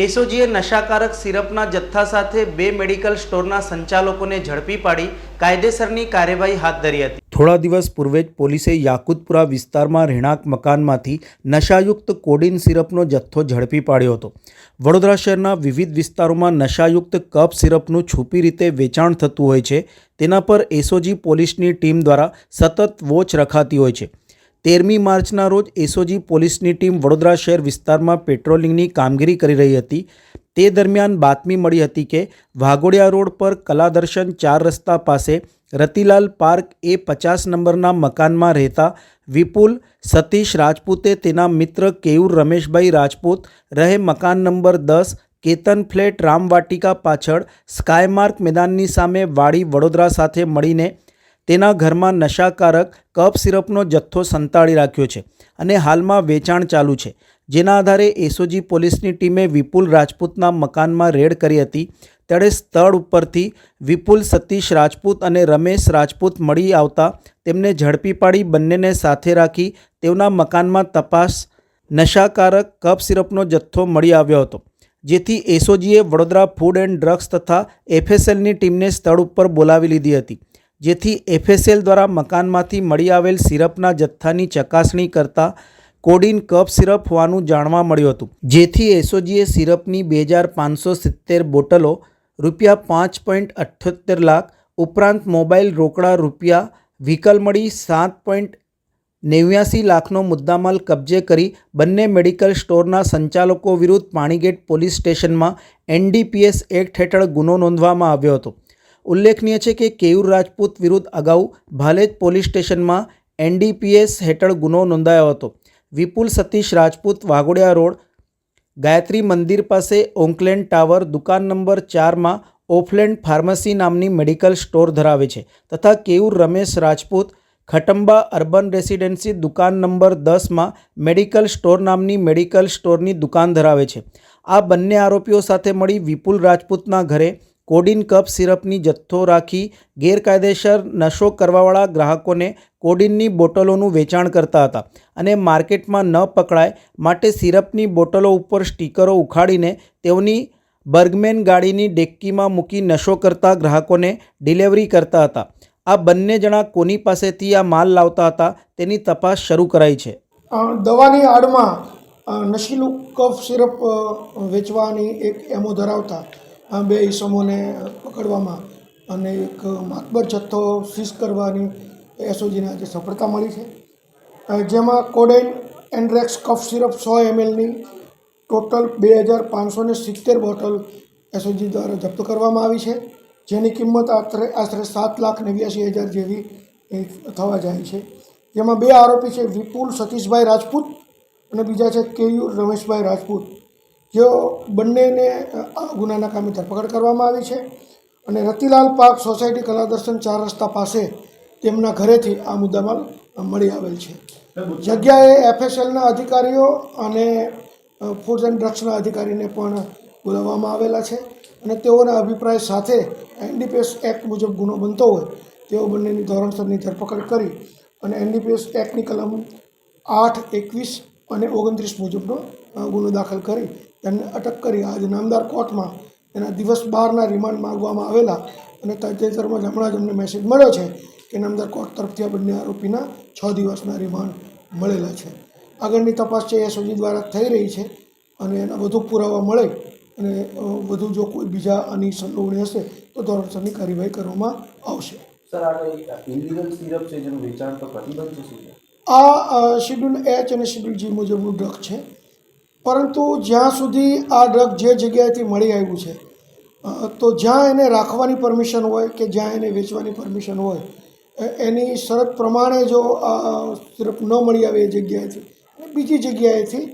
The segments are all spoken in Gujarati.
એસઓજીએ નશાકારક સિરપના જથ્થા સાથે બે મેડિકલ સ્ટોરના સંચાલકોને ઝડપી પાડી કાયદેસરની કાર્યવાહી હાથ ધરી હતી। થોડા દિવસ પૂર્વે જ પોલીસે યાકુતપુરા વિસ્તારમાં રહેણાંક મકાનમાંથી નશાયુક્ત કોડીન સિરપનો જથ્થો ઝડપી પાડ્યો હતો। વડોદરા શહેરના વિવિધ વિસ્તારોમાં નશાયુક્ત કફ સિરપનું છુપી રીતે વેચાણ થતું હોય છે, તેના પર એસઓજી પોલીસની ટીમ દ્વારા સતત વોચ રખાતી હોય છે। 13મી માર્ચના રોજ એસઓજી પોલીસની ટીમ વડોદરા શહેર વિસ્તારમાં પેટ્રોલિંગની કામગીરી કરી રહી હતી। તે દરમિયાન બાતમી મળી હતી કે વાઘોડિયા રોડ પર કલાદર્શન 4 રસ્તા પાસે રતિલાલ પાર્ક A50 નંબરના મકાનમાં રહેતા વિપુલ સતીશ રાજપૂતે તેના મિત્ર કેયુર રમેશભાઈ રાજપૂત રહે મકાન નંબર 10 કેતન ફ્લેટ રામવાટિકા પાછળ સ્કાયમાર્ક મેદાનની સામે વાડી વડોદરા સાથે મળીને તેના ઘરમાં નશાકારક કફ સિરપનો જથ્થો સંતાડી રાખ્યો છે અને હાલમાં વેચાણ ચાલુ છે। જેના આધારે એસઓજી પોલીસની ટીમે વિપુલ રાજપૂતના મકાનમાં રેડ કરી હતી। ત્યારે સ્થળ ઉપરથી વિપુલ સતીશ રાજપૂત અને રમેશ રાજપૂત મળી આવતા તેમને ઝડપી પાડી બંનેને સાથે રાખી તેઓના મકાનમાં તપાસ નશાકારક કફ સિરપનો જથ્થો મળી આવ્યો હતો। જેથી એસઓજીએ વડોદરા ફૂડ એન્ડ ડ્રગ્સ તથા એફએસએલની ટીમને સ્થળ ઉપર બોલાવી લીધી હતી। જેથી એફએસએલ દ્વારા મકાનમાંથી મળી આવેલ સિરપના જથ્થાની ચકાસણી કરતા કોડીન કફ સિરપ હોવાનું જાણવા મળ્યું હતું। જેથી એસઓજીએ સિરપની 2570 બોટલો રૂપિયા 5.78 લાખ ઉપરાંત મોબાઈલ રોકડા રૂપિયા વ્હીકલ મળી 7.89 લાખનો મુદ્દામાલ કબજે કરી બંને મેડિકલ સ્ટોરના સંચાલકો વિરુદ્ધ પાણીગેટ પોલીસ સ્ટેશનમાં એનડીપીએસ એક્ટ હેઠળ ગુનો નોંધવામાં આવ્યો હતો। ઉલ્લેખનીય છે કે કેયુર રાજપૂત વિરુદ્ધ અગાઉ ભાલેજ પોલીસ સ્ટેશનમાં એનડીપીએસ હેઠળ ગુનો નોંધાયો હતો। વિપુલ સતીશ રાજપૂત વાઘોડિયા રોડ ગાયત્રી મંદિર પાસે ઓકલેન્ડ ટાવર દુકાન નંબર 4માં ઓફલેન્ડ ફાર્મસી નામની મેડિકલ સ્ટોર ધરાવે છે તથા કેયુર રમેશ રાજપૂત ખટંબા અર્બન રેસિડેન્સી દુકાન નંબર 10માં મેડિકલ સ્ટોર નામની મેડિકલ સ્ટોરની દુકાન ધરાવે છે। આ બંને આરોપીઓ સાથે મળી વિપુલ રાજપૂતના ઘરે કોડીન કફ સિરપની જથ્થો રાખી ગેરકાયદેસર નશો કરવાવાળા ગ્રાહકોને કોડીનની બોટલોનું વેચાણ કરતા હતા અને માર્કેટમાં ન પકડાય માટે સિરપની બોટલો ઉપર સ્ટીકરો ઉખાડીને તેઓની બર્ગમેન ગાડીની ડેક્કીમાં મૂકી નશો કરતા ગ્રાહકોને ડિલિવરી કરતા હતા। આ બંને જણા કોની પાસેથી આ માલ લાવતા હતા તેની તપાસ શરૂ કરાઈ છે। દવાની આડમાં નશીલું કફ સિરપ વેચવાની એક એમો ધરાવતા બે ઈસમોને પકડવામાં અને એક માતબર જથ્થો સીઝ કરવાની એસઓજીને આજે સફળતા મળી છે। જેમાં કોડેન એન્ડ્રેક્સ કફ સિરપ 100 mlની ટોટલ 2570 બોટલ એસઓજી દ્વારા જપ્ત કરવામાં આવી છે, જેની કિંમત આશરે 7,89,000 જેવી થવા જાય છે। જેમાં બે આરોપી છે વિપુલ સતીશભાઈ રાજપૂત અને બીજા છે કેયુર રમેશભાઈ રાજપૂત, જેઓ બંનેને આ ગુનાના કામે ધરપકડ કરવામાં આવી છે અને રતિલાલ પાર્ક સોસાયટી કલાદર્શન 4 રસ્તા પાસે તેમના ઘરેથી આ મુદ્દામાલ મળી આવેલ છે। જગ્યાએ એફએસએલના અધિકારીઓ અને ફૂડ એન્ડ ડ્રગ્સના અધિકારીને પણ બોલાવવામાં આવેલા છે અને તેઓના અભિપ્રાય સાથે એનડીપીએસ એક્ટ મુજબ ગુનો બનતો હોય તેઓ બંનેની ધોરણસરની ધરપકડ કરી અને એનડીપીએસ એક્ટની કલમ 8, 21 અને 29 મુજબનો ગુનો દાખલ કરી તેમને અટક કરી આજે નામદાર કોર્ટમાં તેના દિવસ 12ના રિમાન્ડ માંગવામાં આવેલા અને તાજેતરમાં હમણાં જ અમને મેસેજ મળ્યો છે કે નામદાર કોર્ટ તરફથી આ બંને આરોપીના 6 દિવસના રિમાન્ડ મળેલા છે। આગળની તપાસ છે એસઓજી દ્વારા થઈ રહી છે અને એના વધુ પુરાવા મળે અને વધુ જો કોઈ બીજા આની સંડોવણી હશે તો ધોરણસરની કાર્યવાહી કરવામાં આવશે। સર, આ ઇલીગલ સિરપ છે જેનું વેચાણ તો પ્રતિબંધ છે? આ શેડ્યુલ H અને શેડ્યુલ G મુજબનું ડ્રગ છે, પરંતુ જ્યાં સુધી આ ડ્રગ જે જગ્યાએથી મળી આવ્યું છે તો જ્યાં એને રાખવાની પરમિશન હોય કે જ્યાં એને વેચવાની પરમિશન હોય એની શરત પ્રમાણે જો આ સિરપ ન મળી આવે એ જગ્યાએથી બીજી જગ્યાએથી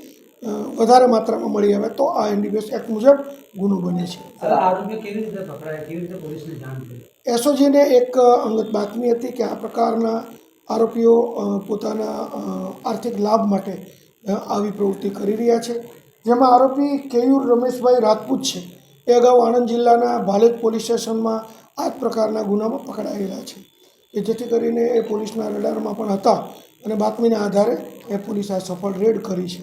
વધારે માત્રામાં મળી આવે તો આ એનડીપીએસ એક્ટ મુજબ ગુનો બને છે। એસઓજીને એક અંગત બાતમી હતી કે આ પ્રકારના આરોપીઓ પોતાના આર્થિક લાભ માટે આવી પ્રવૃત્તિ કરી રહ્યા છે। જેમાં આરોપી કેયુર રમેશભાઈ રાજપૂત છે એ અગાઉ આણંદ જિલ્લાના ભાલેજ પોલીસ સ્ટેશનમાં આ જ પ્રકારના ગુનામાં પકડાયેલા છે, કે જેથી કરીને એ પોલીસના રડારમાં પણ હતા અને બાતમીના આધારે એ પોલીસે આ સફળ રેડ કરી છે।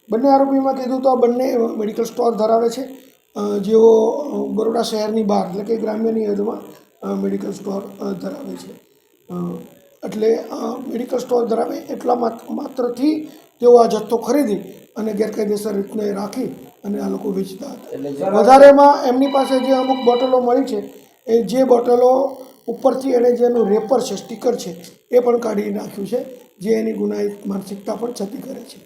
બંને આરોપીમાં કીધું તો આ બંને મેડિકલ સ્ટોર ધરાવે છે, જેઓ બરોડા શહેરની બહાર એટલે કે ગ્રામ્યની હદમાં મેડિકલ સ્ટોર ધરાવે છે. એટલે મેડિકલ સ્ટોર ધરાવે એટલા માત્રથી તેઓ આ જથ્થો ખરીદી અને ગેરકાયદેસર રીતને રાખી અને આ લોકો વેચતા હતા. વધારેમાં એમની પાસે જે અમુક બોટલો મળી છે એ જે બોટલો ઉપરથી એણે જેનું રેપર છે, સ્ટીકર છે, એ પણ કાઢી નાખ્યું છે, જે એની ગુનાહિત માનસિકતા પણ છતી કરે છે.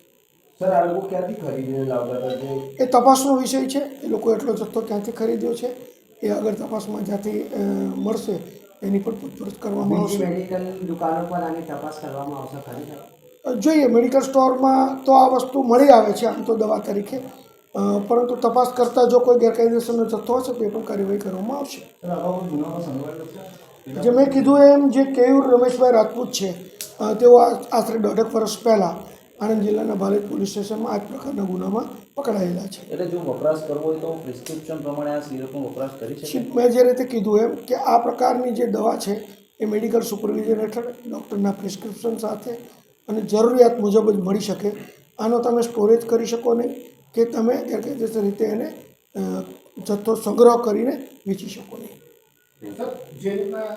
સર, આ લોકો ક્યાંથી ખરીદીને લાવતા હતા? એ તપાસનો વિષય છે. એ લોકો એટલો જથ્થો ક્યાંથી ખરીદ્યો છે એ આગળ તપાસમાં જ્યાંથી મળશે એની પણ પૂછપરછ કરવામાં આવશે. મેડિકલ દુકાનો પર આની તપાસ કરવામાં આવશે ખરી? જોઈએ, મેડિકલ સ્ટોરમાં તો આ વસ્તુ મળી આવે છે આમ તો દવા તરીકે, પરંતુ તપાસ કરતાં જો કોઈ ગેરકાયદેસરનો જથ્થો હશે તો એ પણ કાર્યવાહી કરવામાં આવશે. જે મેં કીધું એમ, જે કેયુર રમેશભાઈ રાજપૂત છે, તેઓ આશરે 1.5 વર્ષ પહેલાં આણંદ જિલ્લાના ભાલેજ પોલીસ સ્ટેશનમાં આ જ પ્રકારના ગુનામાં પકડાયેલા છે. એટલે જો વપરાશ કરવો હોય તો પ્રિસ્ક્રિપ્શન પ્રમાણે આ સિરપનો વપરાશ કરી શકાય? મેં જે રીતે કીધું એમ કે આ પ્રકારની જે દવા છે એ મેડિકલ સુપરવિઝન હેઠળ ડૉક્ટરના પ્રિસ્ક્રિપ્શન સાથે અને જરૂરિયાત મુજબ જ મળી શકે. આનો તમે સ્ટોરેજ કરી શકો નહીં કે તમે ગેરકાયદેસર રીતે એને જથ્થો સંગ્રહ કરીને વેચી શકો નહીં. જે રીતના